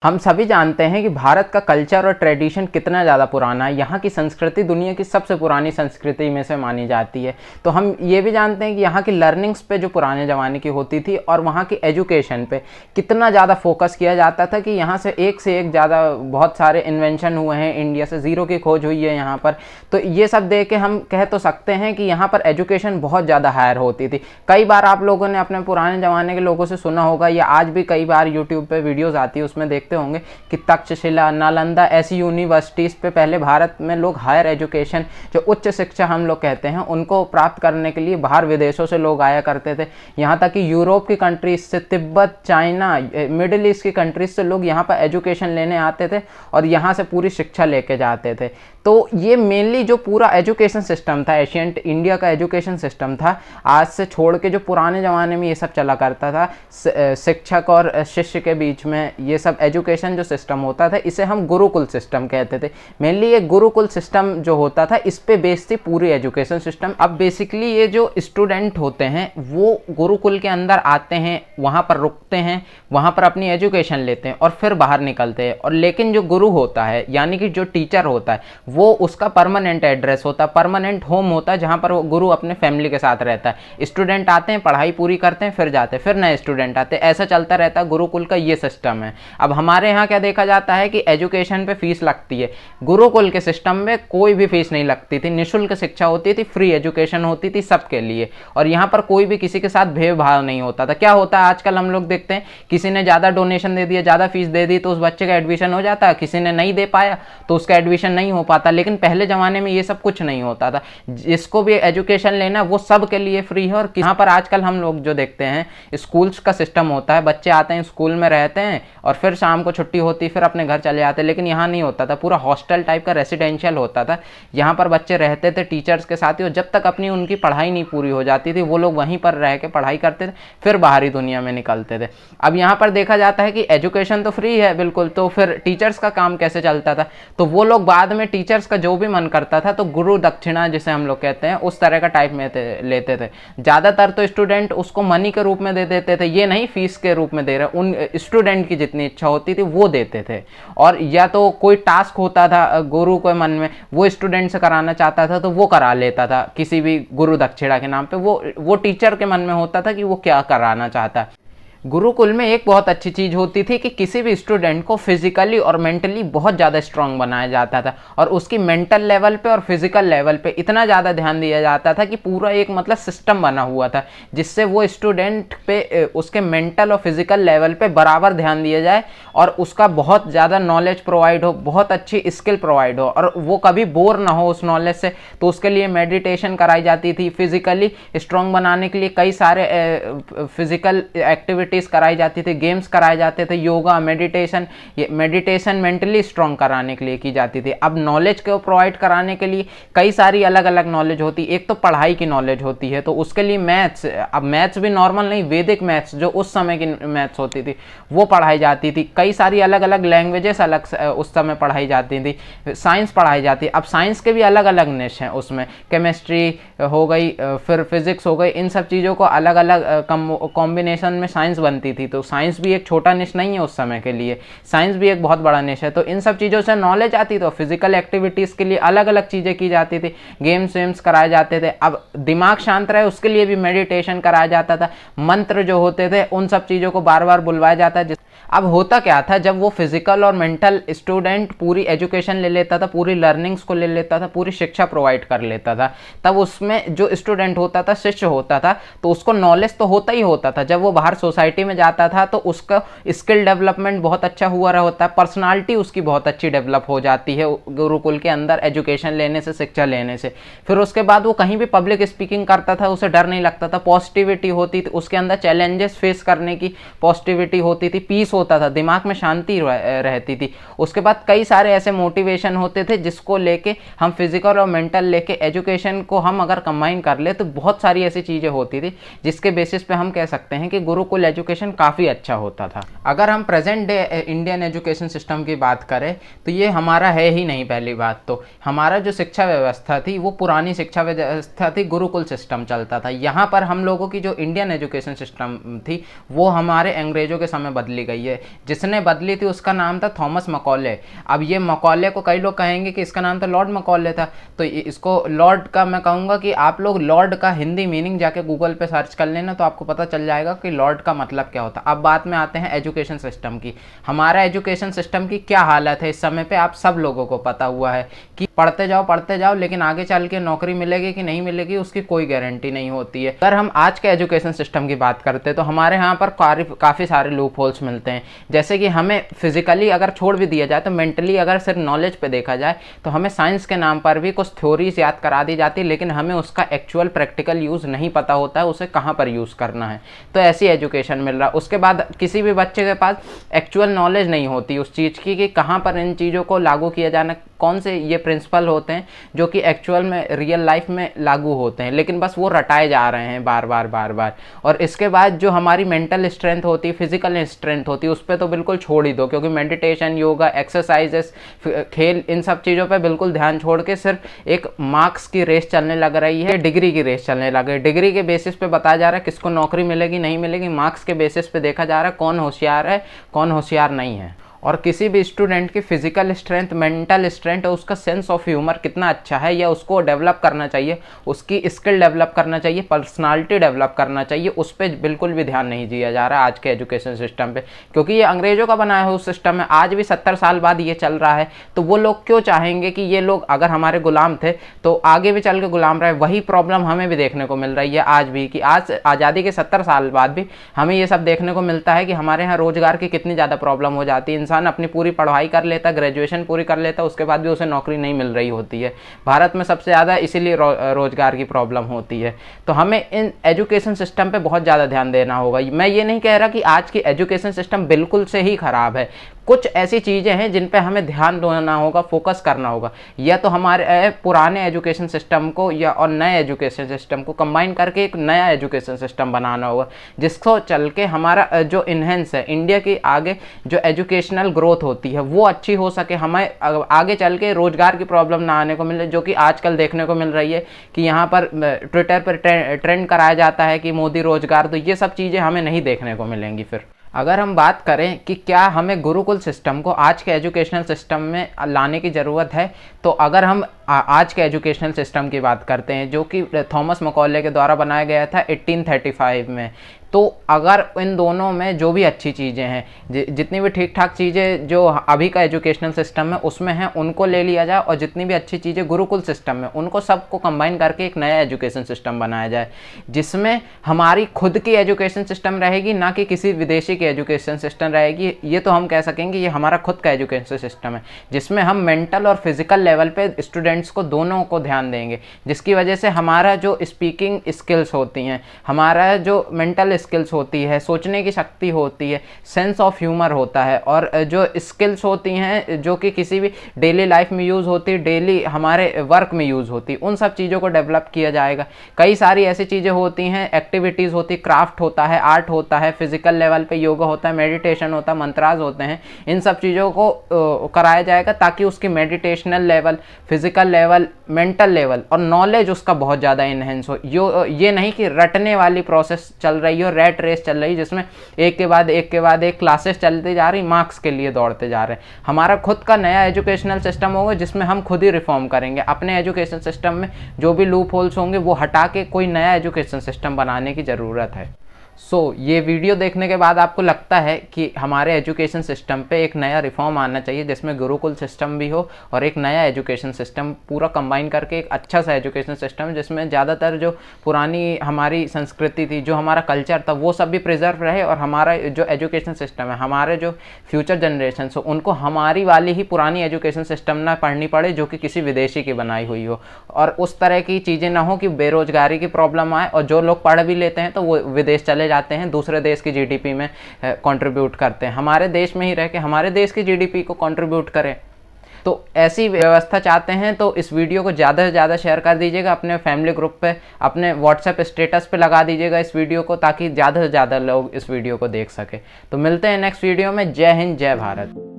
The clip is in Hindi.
हम सभी जानते हैं कि भारत का कल्चर और ट्रेडिशन कितना ज़्यादा पुराना है। यहाँ की संस्कृति दुनिया की सबसे पुरानी संस्कृति में से मानी जाती है। तो हम ये भी जानते हैं कि यहाँ की लर्निंग्स पे जो पुराने ज़माने की होती थी और वहाँ की एजुकेशन पे कितना ज़्यादा फोकस किया जाता था कि यहाँ से एक ज़्यादा बहुत सारे इन्वेंशन हुए हैं। इंडिया से ज़ीरो की खोज हुई है यहाँ पर। तो ये सब देख के हम कह तो सकते हैं कि यहाँ पर एजुकेशन बहुत ज़्यादा हायर होती थी। कई बार आप लोगों ने अपने पुराने ज़माने के लोगों से सुना होगा या आज भी कई बार यूट्यूब पर वीडियोज़ आती है, उसमें देखते होंगे कि तक्षशिला, नालंदा ऐसी यूनिवर्सिटीज़ पे पहले भारत में लोग हायर एजुकेशन, जो उच्च शिक्षा हम लोग कहते हैं, उनको प्राप्त करने के लिए बाहर विदेशों से लोग आया करते थे। यहाँ तक कि यूरोप की कंट्रीज से, तिब्बत, चाइना, मिडिल ईस्ट की कंट्रीज से लोग यहाँ पर एजुकेशन लेने आते थे और यहाँ से पूरी शिक्षा लेके जाते थे। तो ये मेनली जो पूरा एजुकेशन सिस्टम था, एशियंट इंडिया का एजुकेशन सिस्टम था, आज से छोड़ के जो पुराने ज़माने में ये सब चला करता था, शिक्षक और शिष्य के बीच में ये सब एजुकेशन जो सिस्टम होता था, इसे हम गुरुकुल सिस्टम कहते थे। मेनली ये गुरुकुल सिस्टम जो होता था, इस पे बेस्ड थी पूरी एजुकेशन सिस्टम। अब बेसिकली ये जो स्टूडेंट होते हैं वो गुरुकुल के अंदर आते हैं, वहाँ पर रुकते हैं, वहाँ पर अपनी एजुकेशन लेते हैं और फिर बाहर निकलते हैं। और लेकिन जो गुरु होता है, यानी कि जो टीचर होता है, वो उसका परमानेंट एड्रेस होता है, परमानेंट होम होता है, जहाँ पर वो गुरु अपने फैमिली के साथ रहता है। स्टूडेंट आते हैं, पढ़ाई पूरी करते हैं, फिर जाते हैं, फिर नए स्टूडेंट आते हैं, ऐसा चलता रहता है। गुरुकुल का ये सिस्टम है। अब हमारे यहाँ क्या देखा जाता है कि एजुकेशन पे फीस लगती है। गुरुकुल के सिस्टम में कोई भी फीस नहीं लगती थी, निःशुल्क शिक्षा होती थी, फ्री एजुकेशन होती थी सबके लिए। और यहाँ पर कोई भी किसी के साथ भेदभाव नहीं होता था। क्या होता है आजकल हम लोग देखते हैं, किसी ने ज़्यादा डोनेशन दे दिया, ज़्यादा फीस दे दी, तो उस बच्चे का एडमिशन हो जाता है, किसी ने नहीं दे पाया तो उसका एडमिशन नहीं हो पाता। लेकिन पहले ज़माने में ये सब कुछ नहीं होता था। जिसको भी एजुकेशन लेना वो सब के लिए फ्री है। और यहाँ पर आजकल हम लोग जो देखते हैं, स्कूल्स का सिस्टम होता है, बच्चे आते हैं, स्कूल में रहते हैं और फिर शाम को छुट्टी होती, फिर अपने घर चले जाते। लेकिन यहाँ नहीं होता था, पूरा हॉस्टल टाइप का रेसिडेंशियल होता था। यहाँ पर बच्चे रहते थे टीचर्स के साथ ही, और जब तक अपनी उनकी पढ़ाई नहीं पूरी हो जाती थी, वो लोग वहीं पर रह के पढ़ाई करते थे, फिर बाहरी दुनिया में निकलते थे। अब यहाँ पर देखा जाता है कि एजुकेशन तो फ्री है बिल्कुल, तो फिर टीचर्स का काम कैसे चलता था? तो वो लोग बाद में टीचर्स का जो भी मन करता था तो गुरु दक्षिणा जिसे हम लोग कहते हैं, उस तरह का टाइप में लेते थे। ज़्यादातर तो स्टूडेंट उसको मनी के रूप में दे देते थे, ये नहीं फीस के रूप में दे रहे, उन स्टूडेंट की जितनी इच्छा होती थी वो देते थे। और या तो कोई टास्क होता था गुरु के मन में, वो स्टूडेंट से कराना चाहता था तो वो करा लेता था किसी भी गुरु दक्षिणा के नाम पे। वो टीचर के मन में होता था कि वो क्या कराना चाहता है। गुरुकुल में एक बहुत अच्छी चीज़ होती थी कि किसी भी स्टूडेंट को फिजिकली और मेंटली बहुत ज़्यादा स्ट्रांग बनाया जाता था, और उसकी मेंटल लेवल पे और फिजिकल लेवल पे इतना ज़्यादा ध्यान दिया जाता था कि पूरा एक मतलब सिस्टम बना हुआ था, जिससे वो स्टूडेंट पे उसके मेंटल और फिजिकल लेवल पे बराबर ध्यान दिया जाए और उसका बहुत ज़्यादा नॉलेज प्रोवाइड हो, बहुत अच्छी स्किल प्रोवाइड हो, और वो कभी बोर ना हो उस नॉलेज से। तो उसके लिए मेडिटेशन कराई जाती थी। फिजिकली स्ट्रांग बनाने के लिए कई सारे फिजिकल एक्टिविटी कराई जाती थी, गेम्स कराए जाते थे, योगा, मेडिटेशन मेंटली स्ट्रांग कराने के लिए की जाती थी। अब नॉलेज को प्रोवाइड कराने के लिए कई सारी अलग अलग नॉलेज होती है। एक तो पढ़ाई की नॉलेज होती है, तो उसके लिए मैथ्स, अब मैथ्स भी नॉर्मल नहीं, वैदिक मैथ्स जो उस समय की मैथ्स होती थी वो पढ़ाई जाती थी। कई सारी अलग अलग लैंग्वेजेस अलग उस समय पढ़ाई जाती थी। साइंस पढ़ाई जाती है। अब साइंस के भी अलग अलग निश हैं, उसमें केमिस्ट्री हो गई, फिर फिजिक्स हो गई, इन सब चीज़ों को अलग अलग कॉम्बिनेशन में साइंस बनती थी। तो साइंस भी एक छोटा निश नहीं है उस समय के लिए, साइंस भी एक बहुत बड़ा निश है। तो इन सब चीज़ों से नॉलेज आती। तो फिजिकल एक्टिविटीज़ के लिए अलग अलग चीज़ें की जाती थी, गेम्स वेम्स कराए जाते थे। अब दिमाग शांत रहे उसके लिए भी मेडिटेशन कराया जाता था, मंत्र जो होते थे उन सब चीज़ों को बार बार बुलवाया जाता है। अब होता क्या था, जब वो फिजिकल और मेंटल स्टूडेंट पूरी एजुकेशन ले लेता था, पूरी लर्निंग्स को ले लेता था, पूरी शिक्षा प्रोवाइड कर लेता था, तब उसमें जो स्टूडेंट होता था, शिष्य होता था, तो उसको नॉलेज तो होता ही होता था। जब वो बाहर सोसाइटी में जाता था तो उसका स्किल डेवलपमेंट बहुत अच्छा हुआ रहा होता है, पर्सनालिटी उसकी बहुत अच्छी डेवलप हो जाती है गुरुकुल के अंदर एजुकेशन लेने से, शिक्षा लेने से। फिर उसके बाद वो कहीं भी पब्लिक स्पीकिंग करता था, उसे डर नहीं लगता था, पॉजिटिविटी होती थी उसके अंदर, चैलेंजेस फेस करने की पॉजिटिविटी होती थी, पीस होता था, दिमाग में शांति रहती थी। उसके बाद कई सारे ऐसे मोटिवेशन होते थे जिसको लेके हम फिजिकल और मेंटल लेके एजुकेशन को हम अगर कंबाइन कर ले तो बहुत सारी ऐसी चीज़ें होती थी जिसके बेसिस पे हम कह सकते हैं कि गुरुकुल एजुकेशन काफ़ी अच्छा होता था। अगर हम present day Indian education system की बात करें तो ये हमारा है ही नहीं। पहली बात तो हमारा जो शिक्षा व्यवस्था थी वो पुरानी शिक्षा व्यवस्था थी, गुरुकुल सिस्टम चलता था। यहाँ पर हम लोगों की जो इंडियन एजुकेशन सिस्टम थी वो हमारे अंग्रेजों के समय बदली गई है। जिसने बदली थी उसका नाम था थॉमस मकॉले। अब ये मकॉले को कई लोग कहेंगे कि इसका नाम तो लॉर्ड मकॉले था, तो इसको लॉर्ड का मैं कहूँगा कि आप लोग लॉर्ड का हिंदी मीनिंग जाके गूगल पे सर्च कर लेना तो आपको पता चल जाएगा कि लॉर्ड का मतलब क्या होता है। अब बात में आते हैं एजुकेशन सिस्टम की। हमारा एजुकेशन सिस्टम की क्या हालत है इस समय पे आप सब लोगों को पता हुआ है कि पढ़ते जाओ लेकिन आगे चल के नौकरी मिलेगी कि नहीं मिलेगी उसकी कोई गारंटी नहीं होती है। अगर हम आज के एजुकेशन सिस्टम की बात करते हैं तो हमारे यहाँ पर काफ़ी सारे लूप होल्स मिलते हैं। जैसे कि हमें फिजिकली अगर छोड़ भी दिया जाए तो मेंटली अगर सिर्फ नॉलेज पे देखा जाए तो हमें साइंस के नाम पर भी कुछ थ्योरीज याद करा दी जाती है, लेकिन हमें उसका एक्चुअल प्रैक्टिकल यूज़ नहीं पता होता है, उसे कहाँ पर यूज़ करना है। तो ऐसी एजुकेशन मिल रहा है। उसके बाद किसी भी बच्चे के पास एक्चुअल नॉलेज नहीं होती उस चीज़ की कि कहाँ पर इन चीज़ों को लागू किया जाना, कौन से ये प्रिंसिपल होते हैं जो कि एक्चुअल में रियल लाइफ में लागू होते हैं, लेकिन बस वो रटाए जा रहे हैं बार बार। और इसके बाद जो हमारी मेंटल स्ट्रेंथ होती है, फिजिकल स्ट्रेंथ होती है, उस पर तो बिल्कुल छोड़ ही दो, क्योंकि मेडिटेशन, योगा, एक्सरसाइजेस, खेल, इन सब चीज़ों पे बिल्कुल ध्यान छोड़ के सिर्फ एक मार्क्स की रेस चलने लग रही है, डिग्री की रेस चलने लग रही है। डिग्री के बेसिस पे बताया जा रहा है किसको नौकरी मिलेगी नहीं मिलेगी, मार्क्स के बेसिस पे देखा जा रहा है कौन होशियार है कौन होशियार नहीं है। और किसी भी स्टूडेंट की फिजिकल स्ट्रेंथ, मेंटल स्ट्रेंथ और उसका सेंस ऑफ ह्यूमर कितना अच्छा है या उसको डेवलप करना चाहिए, उसकी स्किल डेवलप करना चाहिए, पर्सनालिटी डेवलप करना चाहिए, उस पर बिल्कुल भी ध्यान नहीं दिया जा रहा है आज के एजुकेशन सिस्टम पे, क्योंकि ये अंग्रेजों का बनाया हुआ सिस्टम है। आज भी 70 साल बाद ये चल रहा है, तो वो लोग क्यों चाहेंगे कि ये लोग अगर हमारे गुलाम थे तो आगे भी चल के गुलाम रहे। वही प्रॉब्लम हमें भी देखने को मिल रही है आज भी, कि आज आज़ादी के 70 साल बाद भी हमें ये सब देखने को मिलता है कि हमारे यहाँ रोजगार की कितनी ज़्यादा प्रॉब्लम हो जाती है। इंसान अपनी पूरी पढ़ाई कर लेता, ग्रेजुएशन पूरी कर लेता, उसके बाद भी उसे नौकरी नहीं मिल रही होती है। भारत में सबसे ज़्यादा इसीलिए रोजगार की प्रॉब्लम होती है। तो हमें इन एजुकेशन सिस्टम पे बहुत ज़्यादा ध्यान देना होगा। मैं ये नहीं कह रहा कि आज की एजुकेशन सिस्टम बिल्कुल से ही ख़राब है, कुछ ऐसी चीज़ें हैं जिन पे हमें ध्यान देना होगा, फोकस करना होगा। या तो हमारे पुराने एजुकेशन सिस्टम को या और नए एजुकेशन सिस्टम को कंबाइन करके एक नया एजुकेशन सिस्टम बनाना होगा, जिसको चल के हमारा जो इन्हेंस है, इंडिया की आगे जो एजुकेशनल ग्रोथ होती है वो अच्छी हो सके, हमें आगे चल के रोजगार की प्रॉब्लम ना आने को मिले, जो कि आजकल देखने को मिल रही है कि यहाँ पर ट्विटर पर ट्रेंड कराया जाता है कि मोदी रोजगार। तो ये सब चीज़ें हमें नहीं देखने को मिलेंगी। फिर अगर हम बात करें कि क्या हमें गुरुकुल सिस्टम को आज के एजुकेशनल सिस्टम में लाने की ज़रूरत है, तो अगर हम आज के एजुकेशनल सिस्टम की बात करते हैं जो कि थॉमस मकॉले के द्वारा बनाया गया था 1835 में, तो अगर इन दोनों में जो भी अच्छी चीज़ें हैं, जितनी भी ठीक ठाक चीज़ें जो अभी का एजुकेशनल सिस्टम है उसमें हैं, उनको ले लिया जाए, और जितनी भी अच्छी चीज़ें गुरुकुल सिस्टम में, उनको सबको कंबाइन करके एक नया एजुकेशन सिस्टम बनाया जाए, जिसमें हमारी खुद की एजुकेशन सिस्टम रहेगी, ना कि किसी विदेशी की एजुकेशन सिस्टम रहेगी। ये तो हम कह सकेंगे ये हमारा खुद का एजुकेशन सिस्टम है, जिसमें हम मेंटल और फिजिकल लेवल पे स्टूडेंट्स को दोनों को ध्यान देंगे, जिसकी वजह से हमारा जो स्पीकिंग स्किल्स होती हैं, हमारा जो मेंटल स्किल्स होती है, सोचने की शक्ति होती है, सेंस ऑफ ह्यूमर होता है, और जो स्किल्स होती हैं जो कि किसी भी डेली लाइफ में यूज़ होती है, डेली हमारे वर्क में यूज़ होती है, उन सब चीज़ों को डेवलप किया जाएगा। कई सारी ऐसी चीज़ें होती हैं, एक्टिविटीज़ होती, क्राफ्ट होता है, आर्ट होता है, फिजिकल लेवल पे योगा होता है, मेडिटेशन होता है, मंत्राज होते हैं, इन सब चीज़ों को कराया जाएगा ताकि उसकी meditational level, physical level, mental level और नॉलेज उसका बहुत ज़्यादा इन्हेंस हो। ये नहीं कि रटने वाली प्रोसेस चल रही हो, रेट रेस चल रही, जिसमें एक के बाद एक क्लासेस चलती जा रही, मार्क्स के लिए दौड़ते जा रहे हैं। हमारा खुद का नया एजुकेशनल सिस्टम होगा जिसमें हम खुद ही रिफॉर्म करेंगे। अपने एजुकेशन सिस्टम में जो भी लूप होल्स होंगे वो हटा के कोई नया एजुकेशन सिस्टम बनाने की ज़रूरत है। ये वीडियो देखने के बाद आपको लगता है कि हमारे एजुकेशन सिस्टम पे एक नया रिफॉर्म आना चाहिए जिसमें गुरुकुल सिस्टम भी हो और एक नया एजुकेशन सिस्टम पूरा कंबाइन करके एक अच्छा सा एजुकेशन सिस्टम जिसमें ज़्यादातर जो पुरानी हमारी संस्कृति थी, जो हमारा कल्चर था, वो सब भी प्रिजर्व रहे, और हमारा जो एजुकेशन सिस्टम है, हमारे जो फ्यूचर जनरेशन हो उनको हमारी वाली ही पुरानी एजुकेशन सिस्टम ना पढ़नी पड़े जो कि किसी विदेशी की बनाई हुई हो, और उस तरह की चीज़ें ना हो कि बेरोजगारी की प्रॉब्लम आए, और जो लोग पढ़ भी लेते हैं तो वो विदेश चले जाते हैं, दूसरे देश की जीडीपी में कंट्रीब्यूट करते हैं। हमारे देश में ही रह के हमारे देश की जीडीपी को कंट्रीब्यूट करें। तो ऐसी व्यवस्था चाहते हैं तो इस वीडियो को ज़्यादा से ज़्यादा शेयर कर दीजिएगा, अपने फैमिली ग्रुप पे, अपने व्हाट्सएप स्टेटस पे लगा दीजिएगा इस वीडियो को, ताकि ज़्यादा से ज़्यादा लोग इस वीडियो को देख सके। तो मिलते हैं नेक्स्ट वीडियो में। जय हिंद, जय भारत।